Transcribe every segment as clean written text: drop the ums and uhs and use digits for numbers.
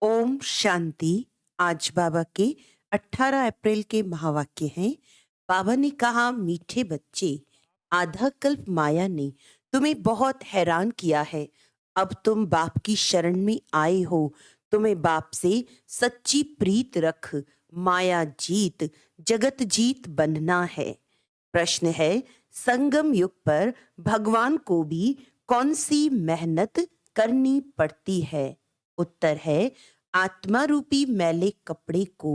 ओम शांति। आज बाबा के 18 अप्रैल के महावाक्य हैं। बाबा ने कहा, मीठे बच्चे, आधा कल्प माया ने तुम्हें बहुत हैरान किया है। अब तुम बाप की शरण में आए हो। तुम्हें बाप से सच्ची प्रीत रख माया जीत जगत जीत बनना है। प्रश्न है, संगम युग पर भगवान को भी कौन सी मेहनत करनी पड़ती है? उत्तर है, आत्मा रूपी मैले कपड़े को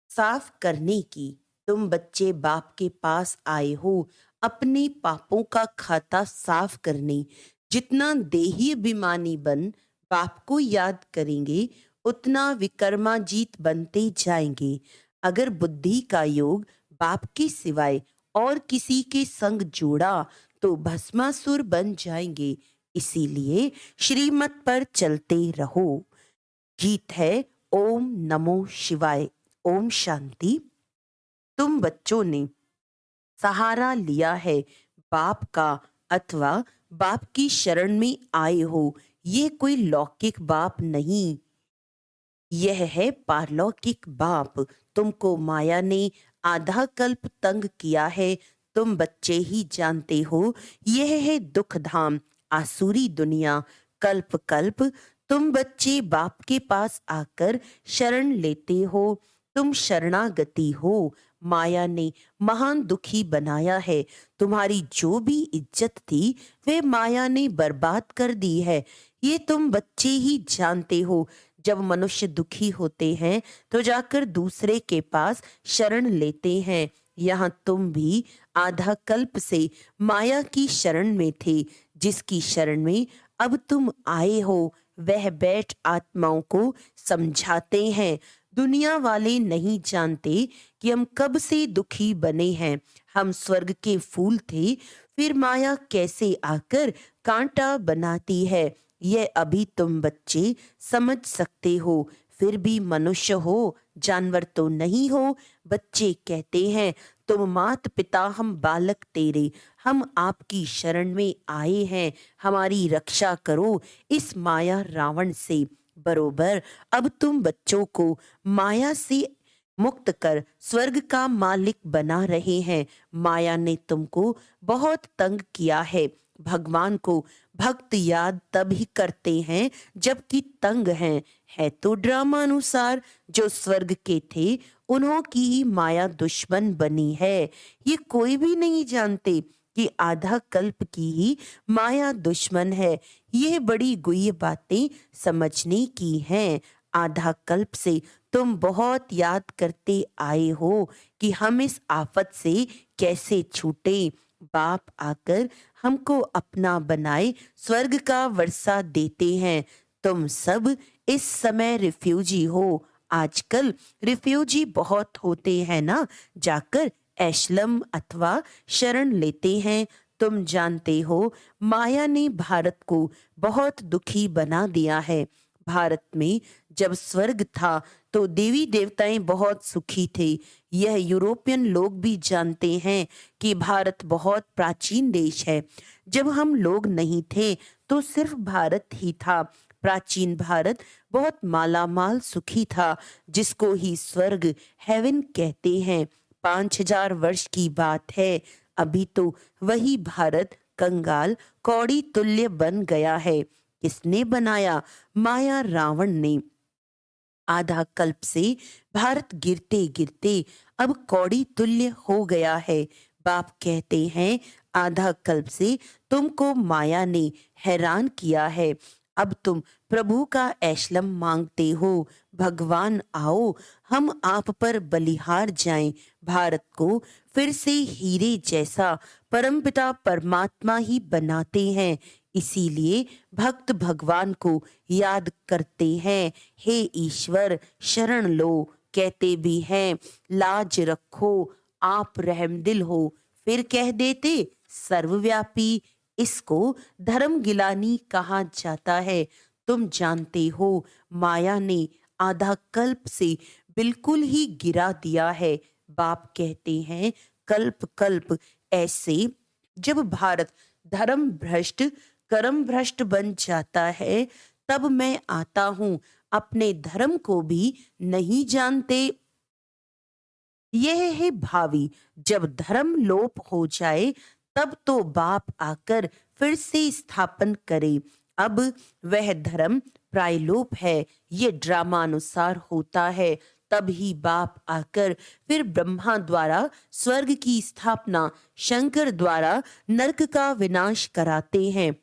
साफ करने की। तुम बच्चे बाप के पास आए हो अपने पापों का खाता साफ करने। जितना देही अभिमानी बन बाप को याद करेंगे, उतना विकर्माजीत बनते जाएंगे। अगर बुद्धि का योग बाप के सिवाय और किसी के संग जोड़ा तो भस्मासुर बन जाएंगे। इसीलिए श्रीमत पर चलते रहो। गीत है ओम नमो शिवाय। ओम शांति। तुम बच्चों ने सहारा लिया है बाप का, अथवा बाप की शरण में आए हो। ये कोई लौकिक बाप नहीं, यह है पारलौकिक बाप। तुमको माया ने आधा कल्प तंग किया है। तुम बच्चे ही जानते हो, यह है दुख धाम, आसुरी दुनिया। कल्प कल्प तुम बच्चे बाप के पास आकर शरण लेते हो। तुम शरणागति हो। माया ने महान दुखी बनाया है। तुम्हारी जो भी इज्जत थी वे माया ने बर्बाद कर दी है। ये तुम बच्चे ही जानते हो। जब मनुष्य दुखी होते हैं तो जाकर दूसरे के पास शरण लेते हैं। यहाँ तुम भी आधा कल्प से माया की शरण में थे। जिसकी शरण में अब तुम आए हो वह बैठ आत्माओं को समझाते हैं। दुनिया वाले नहीं जानते कि हम कब से दुखी बने हैं। हम स्वर्ग के फूल थे, फिर माया कैसे आकर कांटा बनाती है, यह अभी तुम बच्चे समझ सकते हो। फिर भी मनुष्य हो, जानवर तो नहीं हो। बच्चे कहते हैं, तुम मात पिता हम बालक तेरे, हम आपकी शरण में आए हैं, हमारी रक्षा करो इस माया रावण से। बरोबर अब तुम बच्चों को माया से मुक्त कर स्वर्ग का मालिक बना रहे हैं। माया ने तुमको बहुत तंग किया है। भगवान को भक्त याद तब ही करते हैं जबकि तंग हैं। है तो ड्रामा अनुसार जो स्वर्ग के थे उन्हों की ही माया दुश्मन बनी है। ये कोई भी नहीं जानते कि आधा कल्प की ही माया दुश्मन है। ये बड़ी गुह्य बातें समझने की हैं। आधा कल्प से तुम बहुत याद करते आए हो कि हम इस आफत से कैसे छूटे। बाप आकर हमको अपना बनाए स्वर्ग का वर्षा देते हैं। तुम सब इस समय रिफ्यूजी हो। आजकल रिफ्यूजी बहुत होते हैं ना, जाकर एशलम अथवा शरण लेते हैं। तुम जानते हो माया ने भारत को बहुत दुखी बना दिया है। भारत में जब स्वर्ग था तो देवी देवताएं बहुत सुखी थे। यह यूरोपियन लोग भी जानते हैं कि भारत बहुत प्राचीन देश है। जब हम लोग नहीं थे तो सिर्फ भारत ही था। प्राचीन भारत बहुत मालामाल सुखी था, जिसको ही स्वर्ग हेवन कहते हैं। 5000 वर्ष की बात है। अभी तो वही भारत कंगाल कौड़ी तुल्य बन गया है। किसने बनाया? माया रावण ने। आधा कल्प से भारत गिरते गिरते अब कौड़ी तुल्य हो गया है। बाप कहते हैं, आधा कल्प से तुमको माया ने हैरान किया है। अब तुम प्रभु का ऐशलम मांगते हो। भगवान आओ, हम आप पर बलिहार जाएं। भारत को फिर से हीरे जैसा परमपिता परमात्मा ही बनाते हैं। इसीलिए भक्त भगवान को याद करते हैं। हे ईश्वर शरण लो, कहते भी हैं लाज रखो आप रहमदिल हो। फिर कह देते सर्वव्यापी। इसको धर्म गिलानी कहा जाता है। तुम जानते हो माया ने आधा कल्प से बिल्कुल ही गिरा दिया है। बाप कहते हैं, कल्प कल्प ऐसे जब भारत धर्म भ्रष्ट कर्म भ्रष्ट बन जाता है तब मैं आता हूँ। अपने धर्म को भी नहीं जानते। यह है भावी। जब धर्म लोप हो जाए तब तो बाप आकर फिर से स्थापन करे। अब वह धर्म प्रायलोप है, ये ड्रामानुसार होता है। तब ही बाप आकर फिर ब्रह्मा द्वारा स्वर्ग की स्थापना, शंकर द्वारा नरक का विनाश कराते हैं।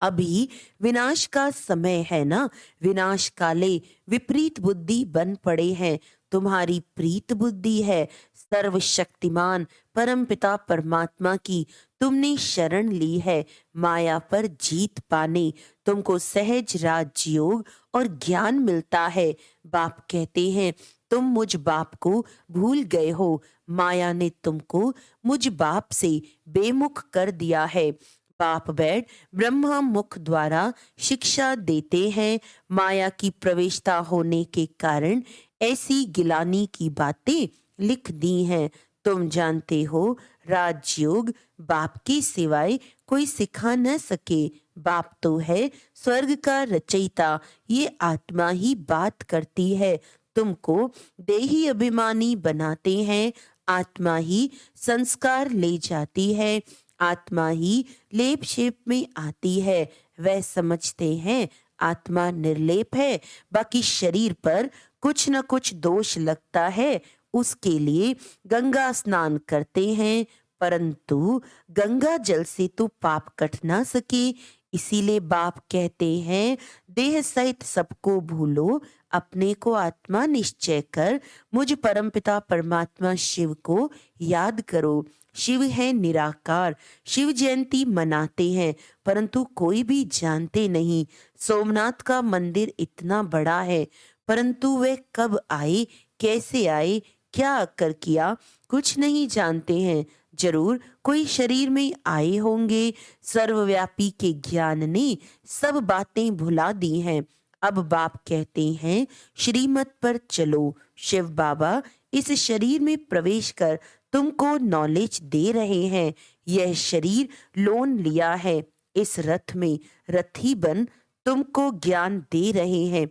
अभी विनाश का समय है ना। विनाश काले विपरीत बुद्धि बन पड़े हैं। तुम्हारी प्रीत बुद्धि है सर्वशक्तिमान परमपिता परमात्मा की। तुमने शरण ली है माया पर जीत पाने। तुमको सहज राजयोग और ज्ञान मिलता है। बाप कहते हैं तुम मुझ बाप को भूल गए हो। माया ने तुमको मुझ बाप से बेमुख कर दिया है। बाप बैठ ब्रह्मा मुख द्वारा शिक्षा देते हैं। माया की प्रवेशता होने के कारण ऐसी गिलानी की बातें लिख दी हैं। तुम जानते हो राजयोग बाप के सिवाय कोई सिखा न सके। बाप तो है स्वर्ग का रचयिता, ये आत्मा ही बात करती है। तुमको देही अभिमानी बनाते हैं। आत्मा ही संस्कार ले जाती है। आत्मा ही लेप शेप में आती है। वह समझते हैं आत्मा निर्लेप है, बाकी शरीर पर कुछ न कुछ दोष लगता है। उसके लिए गंगा स्नान करते हैं, परंतु गंगा जल से तो पाप कट ना सके। इसीलिए बाप कहते हैं देह सहित सबको भूलो, अपने को आत्मा निश्चय कर मुझ परमपिता परमात्मा शिव को याद करो। शिव है निराकार। शिव जयंती मनाते हैं परंतु कोई भी जानते नहीं। सोमनाथ का मंदिर इतना बड़ा है परंतु वे कब आए, कैसे आए, क्या आकर किया, कुछ नहीं जानते हैं। जरूर कोई शरीर में आए होंगे। सर्वव्यापी के ज्ञान ने सब बातें भुला दी हैं। अब बाप कहते हैं श्रीमत पर चलो। शिव बाबा इस शरीर में प्रवेश कर तुमको नॉलेज दे रहे हैं। यह शरीर लोन लिया है। इस रथ में रथी बन तुमको ज्ञान दे रहे हैं।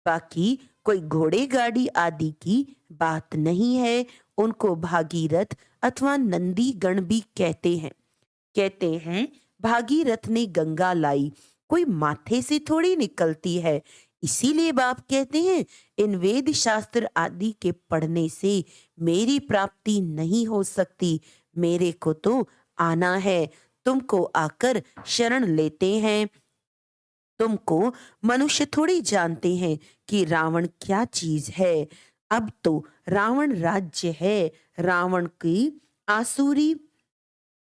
बाकी कोई घोड़े गाड़ी आदि की बात नहीं है। उनको भागीरथ अथवा नंदी गण भी कहते हैं भागीरथ ने गंगा लाई, कोई माथे से थोड़ी निकलती है। इसीलिए बाप कहते हैं इन वेद शास्त्र आदि के पढ़ने से मेरी प्राप्ति नहीं हो सकती। मेरे को तो आना है। तुमको आकर शरण लेते हैं। तुमको मनुष्य थोड़ी जानते हैं कि रावण क्या चीज है। अब तो रावण राज्य है। रावण की आसुरी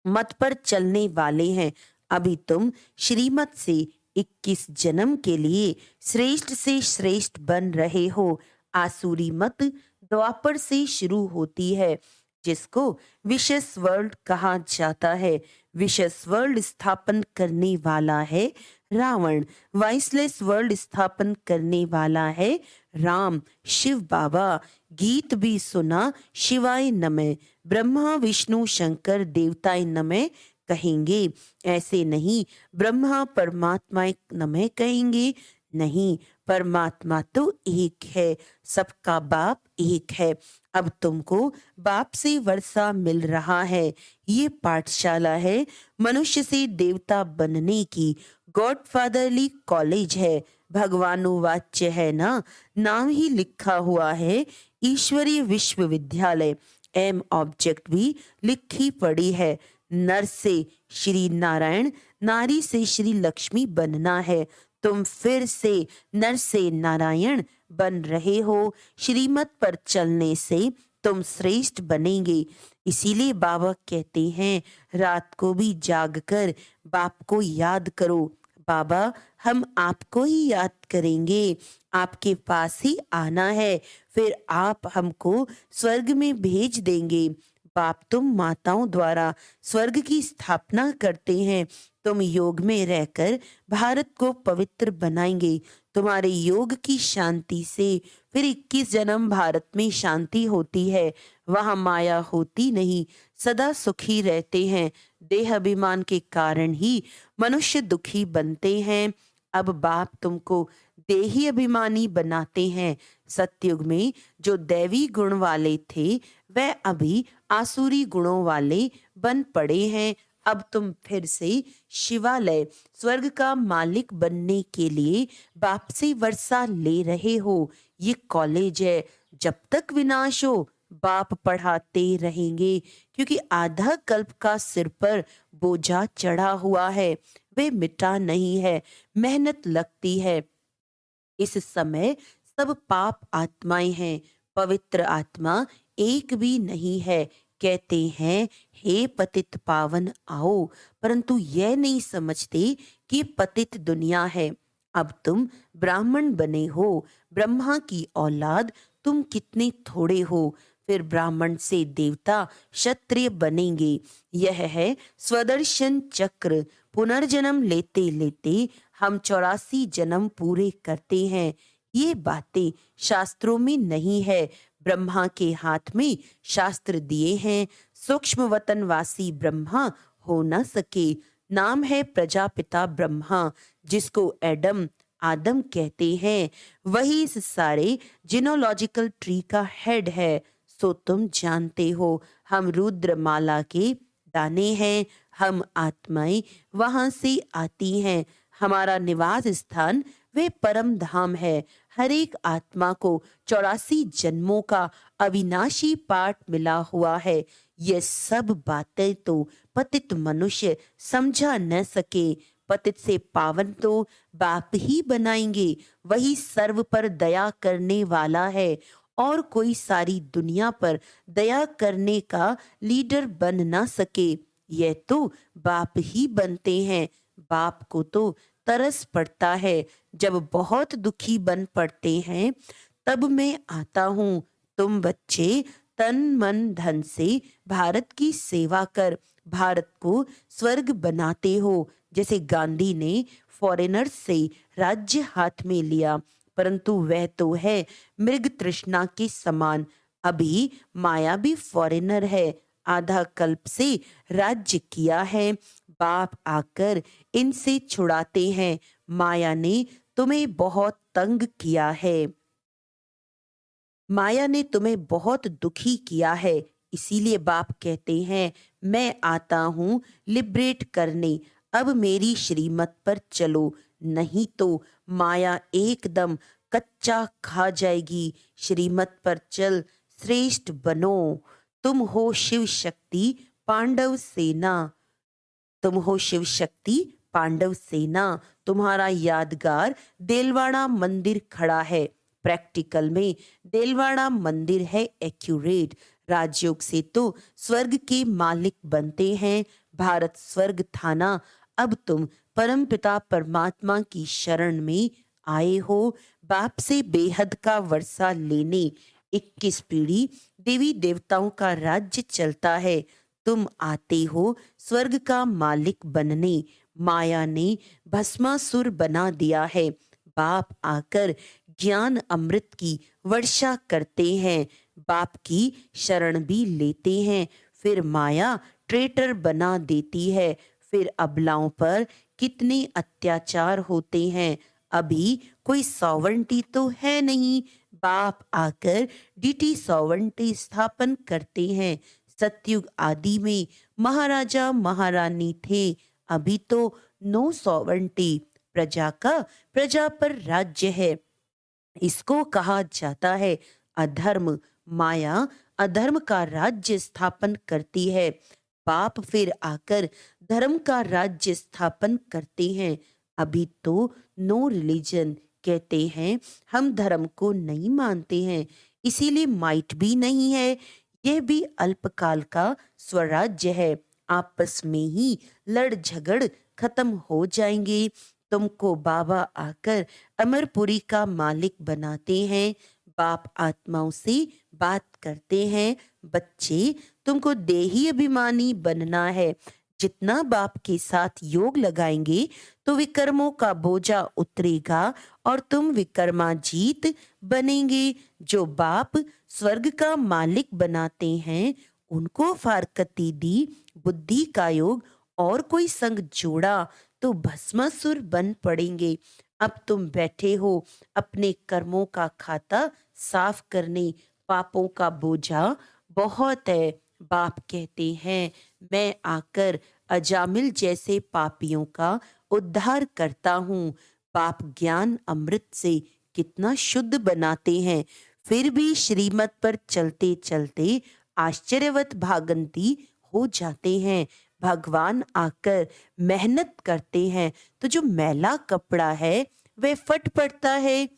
मत पर चलने वाले हैं। अभी तुम श्रीमत से 21 जन्म के लिए श्रेष्ठ से श्रेष्ठ बन रहे हो। आसुरी मत द्वापर से शुरू होती है जिसको विशेष वर्ल्ड कहा जाता है। विशेष वर्ल्ड स्थापन करने वाला है रावण। वाइसलेस वर्ल्ड स्थापन करने वाला है राम। शिव बाबा गीत भी सुना शिवाय नमः, ब्रह्मा विष्णु शंकर देवताय नमः कहेंगे। ऐसे नहीं ब्रह्मा परमात्मा नमः कहेंगे। नहीं, परमात्मा तो एक है, सबका बाप एक है। अब तुमको बाप से वर्षा मिल रहा है। ये पाठशाला है मनुष्य से देवता बनने की। गॉडफादरली कॉलेज है। भगवानुवाच्य है ना, नाम ही लिखा हुआ है ईश्वरीय विश्वविद्यालय। एम ऑब्जेक्ट भी लिखी पड़ी है। नर से श्री नारायण, नारी से श्री लक्ष्मी बनना है। तुम फिर से नर से नारायण बन रहे हो। श्रीमत पर चलने से तुम श्रेष्ठ बनेंगे। इसीलिए बाबा कहते हैं रात को भी जागकर बाप को याद करो। बाबा हम आपको ही याद करेंगे, आपके पास ही आना है, फिर आप हमको स्वर्ग में भेज देंगे। बाप तुम माताओं द्वारा स्वर्ग की स्थापना करते हैं। तुम योग में रहकर भारत को पवित्र बनाएंगे। तुम्हारे योग की शांति से फिर 21 जन्म भारत में शांति होती है। वहां माया होती नहीं, सदा सुखी रहते हैं। देह अभिमान के कारण ही मनुष्य दुखी बनते हैं। अब बाप तुमको देही अभिमानी बनाते हैं। सतयुग में जो दैवी गुण वाले थे वह अभी आसुरी गुणों वाले बन पड़े हैं। अब तुम फिर से शिवालय स्वर्ग का मालिक बनने के लिए बाप से वर्षा ले रहे हो। ये कॉलेज है, जब तक विनाश हो बाप पढ़ाते रहेंगे, क्योंकि आधा कल्प का सिर पर बोझा चढ़ा हुआ है, वे मिटा नहीं है, मेहनत लगती है। इस समय सब पाप आत्माएं हैं, पवित्र आत्मा एक भी नहीं है। कहते हैं हे पतित पावन आओ, परंतु यह नहीं समझते कि पतित दुनिया है। अब तुम ब्राह्मण बने हो, ब्रह्मा की औलाद तुम कितने थोड़े हो, फिर ब्राह्मण से देवता क्षत्रिय बनेंगे। यह है स्वदर्शन चक्र। पुनर्जन्म लेते लेते हम 84 जन्म पूरे करते हैं। ये बातें शास्त्रों में नहीं है, ब्रह्मा के हाथ में शास्त्र दिए हैं। सूक्ष्म वतनवासी ब्रह्मा हो न सके। नाम है प्रजापिता ब्रह्मा, जिसको एडम आदम कहते हैं। वही इस सारे जिनोलॉजिकल ट्री का हेड है। सो तुम जानते हो हम रुद्रमाला के दाने हैं, हम आत्माएं वहां से आती हैं। हमारा निवास स्थान वे परम धाम है। हर एक आत्मा को 84 जन्मों का अविनाशी पाठ मिला हुआ है। ये सब बातें तो पतित मनुष्य समझा न सके। पतित से पावन तो बाप ही बनाएंगे। वही सर्व पर दया करने वाला है, और कोई सारी दुनिया पर दया करने का लीडर बन ना सके। यह तो बाप ही बनते हैं। बाप को तो तरस पड़ता है, जब बहुत दुखी बन पड़ते हैं तब मैं आता हूँ। तुम बच्चे तन मन धन से भारत की सेवा कर भारत को स्वर्ग बनाते हो। जैसे गांधी ने फॉरेनर्स से राज्य हाथ में लिया, परंतु वह तो है मृग तृष्णा के समान। अभी माया भी फॉरेनर है, आधा कल्प से राज्य किया है। बाप आकर इनसे छुड़ाते हैं। माया ने तुम्हें बहुत तंग किया है, माया ने तुम्हें बहुत दुखी किया है। इसीलिए बाप कहते हैं मैं आता हूँ लिबरेट करने। अब मेरी श्रीमत पर चलो, नहीं तो माया एकदम कच्चा खा जाएगी। श्रीमत पर चल, श्रेष्ठ बनो। तुम हो शिव शक्ति पांडव सेना, तुम हो शिव शक्ति पांडव सेना। तुम्हारा यादगार देलवाड़ा मंदिर खड़ा है। प्रैक्टिकल में देलवाड़ा मंदिर है एक्यूरेट। राजयोग से तो स्वर्ग के मालिक बनते हैं। भारत स्वर्ग था ना, अब तुम परमपिता परमात्मा की शरण में आए हो, बाप से बेहद का वर्षा लेने। 21 पीढ़ी देवी देवताओं का राज्य चलता है। तुम आते हो स्वर्ग का मालिक बनने। माया ने भस्मासुर बना दिया है। बाप आकर ज्ञान अमृत की वर्षा करते हैं। बाप की शरण भी लेते हैं। फिर माया ट्रेटर बना देती है। फिर अबलाओं पर कितने अत्याचार होते हैं। अभी कोई सॉवरेंटी तो है नहीं। बाप आकर डीटी सॉवरेंटी स्थापन करते हैं। सतयुग आदि में महाराजा महारानी थे, अभी तो नो सॉवरेंटी। प्रजा का प्रजा पर राज्य है। इसको कहा जाता है अधर्म। माया अधर्म का राज्य स्थापन करती है। बाप फिर आकर धर्म का राज्य स्थापन करते हैं। अभी तो नो रिलीजन कहते हैं, हम धर्म को नहीं मानते हैं, इसीलिए माइट भी नहीं है। यह भी अल्पकाल का स्वराज्य है। आपस में ही लड़ झगड़ खत्म हो जाएंगे। तुमको बाबा आकर अमरपुरी का मालिक बनाते हैं। बाप आत्माओं से बात करते हैं, बच्चे तुमको देही अभिमानी बनना है। जितना बाप के साथ योग लगाएंगे तो विकर्मों का बोझा उतरेगा और तुम विकर्माजीत बनेंगे। जो बाप स्वर्ग का मालिक बनाते हैं उनको फारकती दी, बुद्धि का योग और कोई संग जोड़ा तो भस्मासुर बन पड़ेंगे। अब तुम बैठे हो अपने कर्मों का खाता साफ करने, पापों का बोझा बहुत है। बाप कहते हैं, मैं आकर अजामिल जैसे पापियों का उद्धार करता हूँ। बाप ज्ञान अमृत से कितना शुद्ध बनाते हैं, फिर भी श्रीमत पर चलते चलते आश्चर्यवत भागंती हो जाते हैं। भगवान आकर मेहनत करते हैं तो जो मैला कपड़ा है वह फट पड़ता है,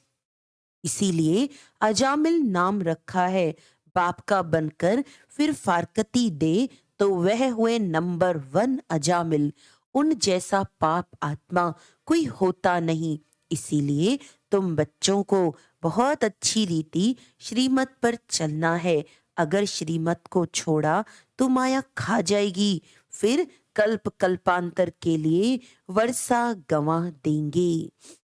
इसीलिए अजामिल नाम रखा है। बाप का बनकर फिर फारकती दे तो वह हुए नंबर 1 अजामिल। उन जैसा पाप आत्मा कोई होता नहीं, इसीलिए तुम बच्चों को बहुत अच्छी रीति श्रीमत पर चलना है। अगर श्रीमत को छोड़ा तो माया खा जाएगी, फिर कल्प कल्पांतर के लिए वर्षा गंवा देंगे।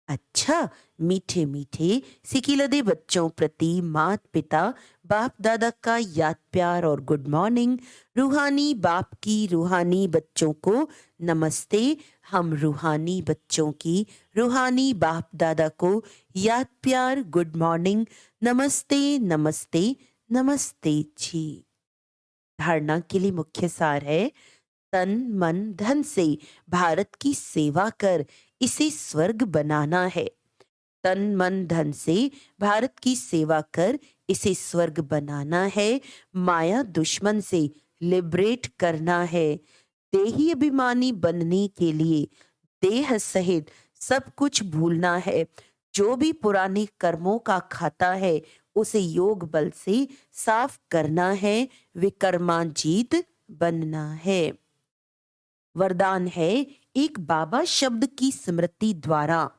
अच्छा, मीठे मीठे सिकिलदे बच्चों प्रति मात पिता बाप दादा का याद प्यार और गुड मॉर्निंग। रूहानी बाप की रूहानी बच्चों को नमस्ते। हम रूहानी बच्चों की रूहानी बाप दादा को याद प्यार गुड मॉर्निंग, नमस्ते नमस्ते नमस्ते जी। धारणा के लिए मुख्य सार है, तन मन धन से भारत की सेवा कर इसे स्वर्ग बनाना है। तन मन धन से भारत की सेवा कर इसे स्वर्ग बनाना है। माया दुश्मन से लिबरेट करना है। देही अभिमानी बनने के लिए देह सहित सब कुछ भूलना है। जो भी पुराने कर्मों का खाता है उसे योग बल से साफ करना है। विकर्माजीत बनना है। वरदान है, एक बाबा शब्द की स्मृति द्वारा,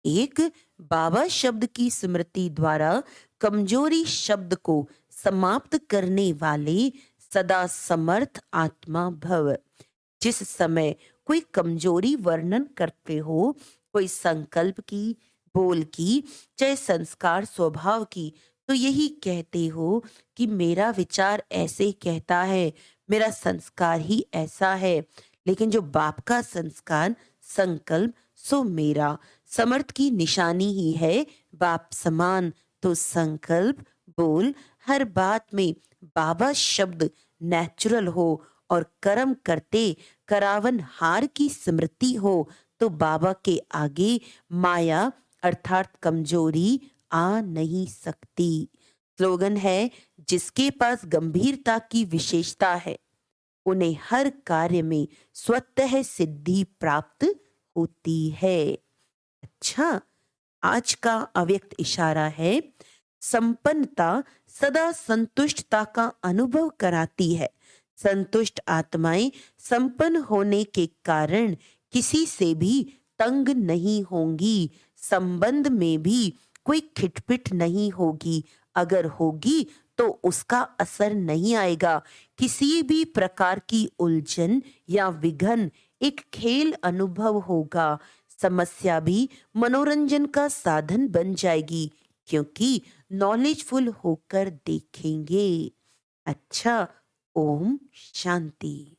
एक बाबा शब्द की स्मृति द्वारा कमजोरी शब्द को समाप्त करने वाले सदा समर्थ आत्मा भव। जिस समय कोई कमजोरी वर्णन करते हो, कोई संकल्प की, बोल की, चाहे संस्कार स्वभाव की, तो यही कहते हो कि मेरा विचार ऐसे कहता है, मेरा संस्कार ही ऐसा है। लेकिन जो बाप का संस्कार संकल्प सो मेरा समर्थ की निशानी ही है। बाप समान तो संकल्प बोल हर बात में बाबा शब्द नेचुरल हो और कर्म करते करावन हार की स्मृति हो तो बाबा के आगे माया अर्थात कमजोरी आ नहीं सकती। स्लोगन है, जिसके पास गंभीरता की विशेषता है उन्हें हर कार्य में स्वतः सिद्धि प्राप्त होती है। अच्छा, आज का अव्यक्त इशारा है, संपन्नता सदा संतुष्टता का अनुभव कराती है। संतुष्ट आत्माएं संपन्न होने के कारण किसी से भी तंग नहीं होंगी। संबंध में भी कोई खिटपिट नहीं होगी, अगर होगी तो उसका असर नहीं आएगा। किसी भी प्रकार की उलझन या विघन एक खेल अनुभव होगा। समस्या भी मनोरंजन का साधन बन जाएगी, क्योंकि नॉलेजफुल होकर देखेंगे। अच्छा, ओम शांति।